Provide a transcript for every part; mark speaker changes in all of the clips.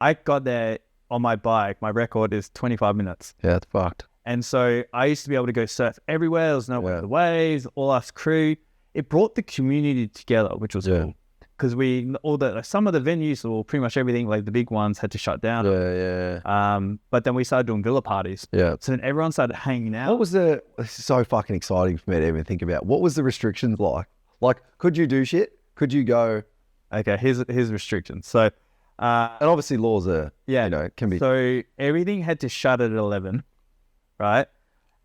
Speaker 1: I got there on my bike. My record is 25 minutes.
Speaker 2: Yeah, it's fucked.
Speaker 1: And so I used to be able to go surf everywhere. There was no one the waves, all us crew. It brought the community together, which was cool. Because some of the venues, or pretty much everything, like the big ones, had to shut down. But then we started doing villa parties. So then everyone started hanging out.
Speaker 2: This is so fucking exciting for me to even think about. What was the restrictions like? Like, could you do shit? Could you go?
Speaker 1: Okay, here's restrictions. So,
Speaker 2: and obviously laws are, can be.
Speaker 1: So everything had to shut at 11, right?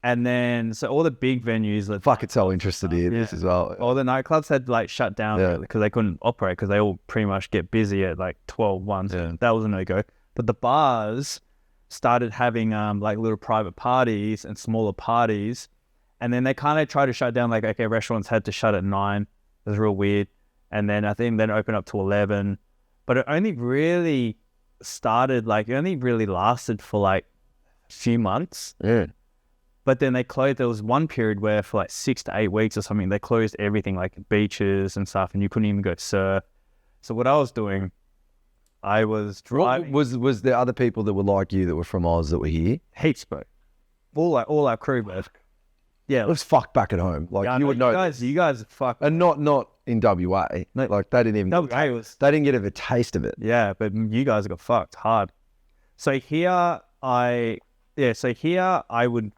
Speaker 1: And then, so all the big venues,
Speaker 2: it's so interested in this as well.
Speaker 1: All the nightclubs had like shut down because they couldn't operate because they all pretty much get busy at like 12, 1. So that was a no-go. But the bars started having like little private parties and smaller parties. And then they kind of tried to shut down, like, okay, restaurants had to shut at 9. It was real weird. And then I think then open up to 11. But it only really lasted for like a few months. But then they closed. There was one period where for like 6 to 8 weeks or something, they closed everything, like beaches and stuff, and you couldn't even go surf. So what I was doing, I was driving.
Speaker 2: Was there other people that were like you that were from Oz that were here?
Speaker 1: Heaps, bro. All our crew, bro. Yeah,
Speaker 2: it was fucked back at home. Like you would know.
Speaker 1: You guys are fucked.
Speaker 2: And not in WA. No, like they didn't even. They didn't get a taste of it.
Speaker 1: Yeah, but you guys got fucked hard. So here I would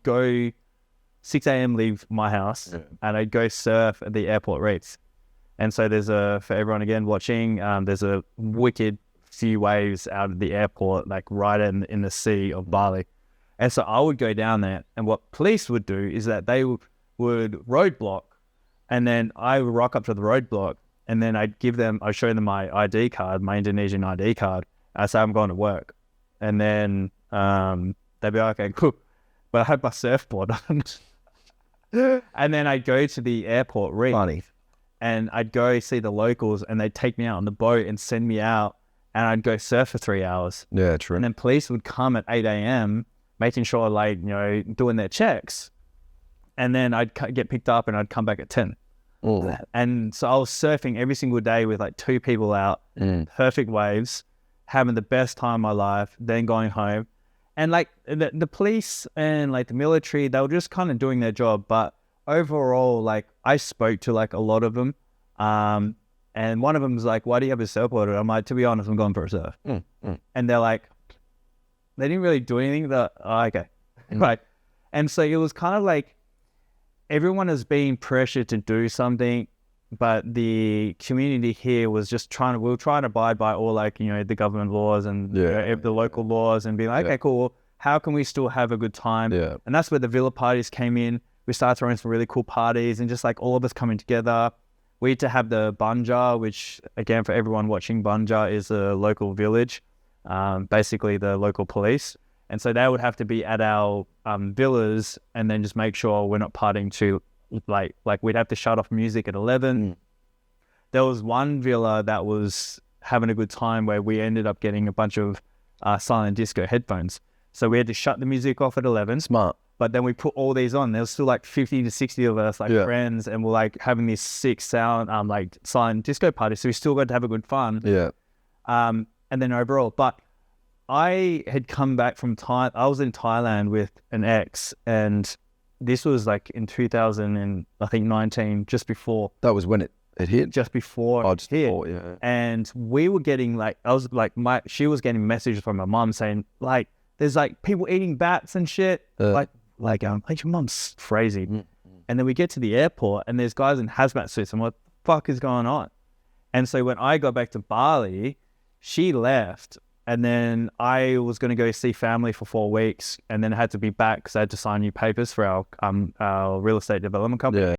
Speaker 1: go 6 a.m. leave my house and I'd go surf at the airport reefs. And so for everyone again watching, there's a wicked few waves out of the airport, like right in the sea of Bali. And so I would go down there, and what police would do is that they would roadblock, and then I would rock up to the roadblock, and then I'd show them my ID card, my Indonesian ID card. I say I'm going to work. And then they'd be like, okay, cool. But I had my surfboard on. And then I'd go to the airport reef.
Speaker 2: Funny.
Speaker 1: And I'd go see the locals, and they'd take me out on the boat and send me out, and I'd go surf for 3 hours.
Speaker 2: Yeah, true.
Speaker 1: And then police would come at 8 a.m., making sure, like, doing their checks. And then I'd get picked up and I'd come back at 10.
Speaker 2: Oh.
Speaker 1: And so I was surfing every single day with like 2 people out, perfect waves, having the best time of my life, then going home. And like the police and like the military, they were just kind of doing their job. But overall, like I spoke to like a lot of them. And one of them was like, why do you have a surfboard? I'm like, to be honest, I'm going for a surf. And they're like, they didn't really do anything. Okay. Right. And so it was kind of like everyone is being pressured to do something, but the community here was just we were trying to abide by all like, the government laws and the local laws and being like, okay, cool. How can we still have a good time?
Speaker 2: Yeah.
Speaker 1: And that's where the villa parties came in. We started throwing some really cool parties and just like all of us coming together. We had to have the banja, which again, for everyone watching, banja is a local village. Basically the local police, and so they would have to be at our villas and then just make sure we're not partying too like we'd have to shut off music at 11. There was one villa that was having a good time where we ended up getting a bunch of silent disco headphones, so we had to shut the music off at 11.
Speaker 2: Smart.
Speaker 1: But then we put all these on. There was still like 50 to 60 of us, like friends, and we're like having this sick sound like silent disco party, so we still got to have a good fun. And then overall, but I had come back from I was in Thailand with an ex, and this was like in 2019, just before.
Speaker 2: That was when it hit?
Speaker 1: Just before it hit.
Speaker 2: Before,
Speaker 1: And we were getting like, she was getting messages from my mom saying like, there's like people eating bats and shit. Like your mom's crazy. And then we get to the airport and there's guys in hazmat suits. And what the fuck is going on? And so when I got back to Bali, she left, and then I was going to go see family for 4 weeks, and then I had to be back because I had to sign new papers for our real estate development company.